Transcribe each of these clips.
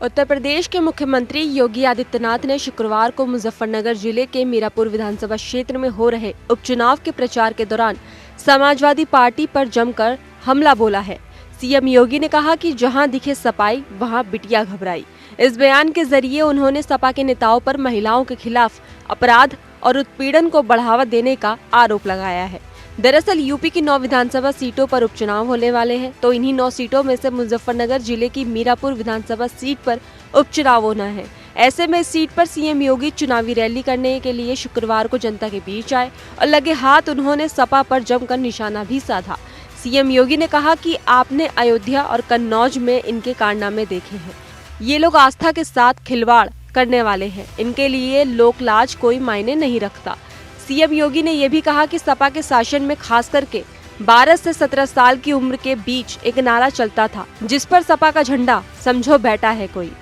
उत्तर प्रदेश के मुख्यमंत्री योगी आदित्यनाथ ने शुक्रवार को मुजफ्फरनगर जिले के मीरापुर विधानसभा क्षेत्र में हो रहे उपचुनाव के प्रचार के दौरान समाजवादी पार्टी पर जमकर हमला बोला है। सीएम योगी ने कहा कि जहां दिखे सपाई वहां बिटिया घबराई। इस बयान के जरिए उन्होंने सपा के नेताओं पर महिलाओं के खिलाफ अपराध और उत्पीड़न को बढ़ावा देने का आरोप लगाया है। दरअसल यूपी की 9 विधानसभा सीटों पर उपचुनाव होने वाले हैं, तो इन्हीं 9 सीटों में से मुजफ्फरनगर जिले की मीरापुर विधानसभा सीट पर उपचुनाव होना है। ऐसे में इस सीट पर सीएम योगी चुनावी रैली करने के लिए शुक्रवार को जनता के बीच आए और लगे हाथ उन्होंने सपा पर जमकर निशाना भी साधा। सीएम योगी ने कहा कि आपने अयोध्या और कन्नौज में इनके कारनामे देखे हैं। ये लोग आस्था के साथ खिलवाड़ करने वाले हैं। इनके लिए लोकलाज कोई मायने नहीं रखता। सीएम योगी ने यह भी कहा कि सपा के शासन में खास करके 12 से 17 साल की उम्र के बीच एक नारा चलता था, जिस पर सपा का झंडा समझो बैठा है कोई।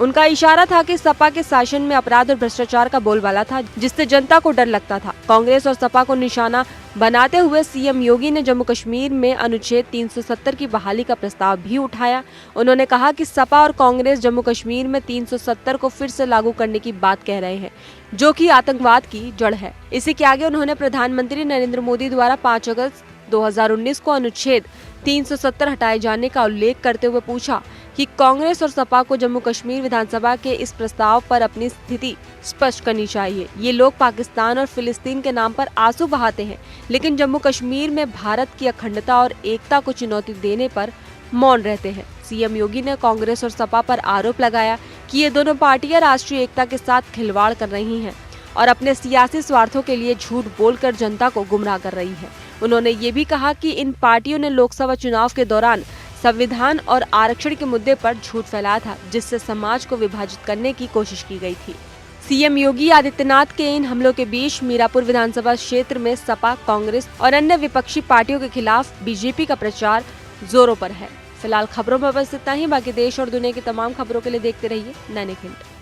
उनका इशारा था कि सपा के शासन में अपराध और भ्रष्टाचार का बोलबाला था, जिससे जनता को डर लगता था। कांग्रेस और सपा को निशाना बनाते हुए सीएम योगी ने जम्मू कश्मीर में अनुच्छेद 370 की बहाली का प्रस्ताव भी उठाया। उन्होंने कहा कि सपा और कांग्रेस जम्मू कश्मीर में 370 को फिर से लागू करने की बात कह रहे हैं, जो कि आतंकवाद की जड़ है। इसी के आगे उन्होंने प्रधानमंत्री नरेंद्र मोदी द्वारा 5 अगस्त 2019 को अनुच्छेद 370 हटाए जाने का उल्लेख करते हुए पूछा कि कांग्रेस और सपा को जम्मू कश्मीर विधानसभा के इस प्रस्ताव पर अपनी स्थिति स्पष्ट करनी चाहिए। ये लोग पाकिस्तान और फिलिस्तीन के नाम पर आंसू बहाते हैं, लेकिन जम्मू कश्मीर में भारत की अखंडता और एकता को चुनौती देने पर मौन रहते हैं। सीएम योगी ने कांग्रेस और सपा पर आरोप लगाया कि ये दोनों पार्टियां राष्ट्रीय एकता के साथ खिलवाड़ कर रही हैं और अपने सियासी स्वार्थों के लिए झूठ बोलकर जनता को गुमराह कर रही है। उन्होंने ये भी कहा कि इन पार्टियों ने लोकसभा चुनाव के दौरान संविधान और आरक्षण के मुद्दे पर झूठ फैलाया था, जिससे समाज को विभाजित करने की कोशिश की गई थी। सीएम योगी आदित्यनाथ के इन हमलों के बीच मीरापुर विधानसभा क्षेत्र में सपा, कांग्रेस और अन्य विपक्षी पार्टियों के खिलाफ बीजेपी का प्रचार जोरों पर है। फिलहाल खबरों में बस इतना ही। बाकी देश और दुनिया की तमाम खबरों के लिए देखते रहिए दैनिक हिंट।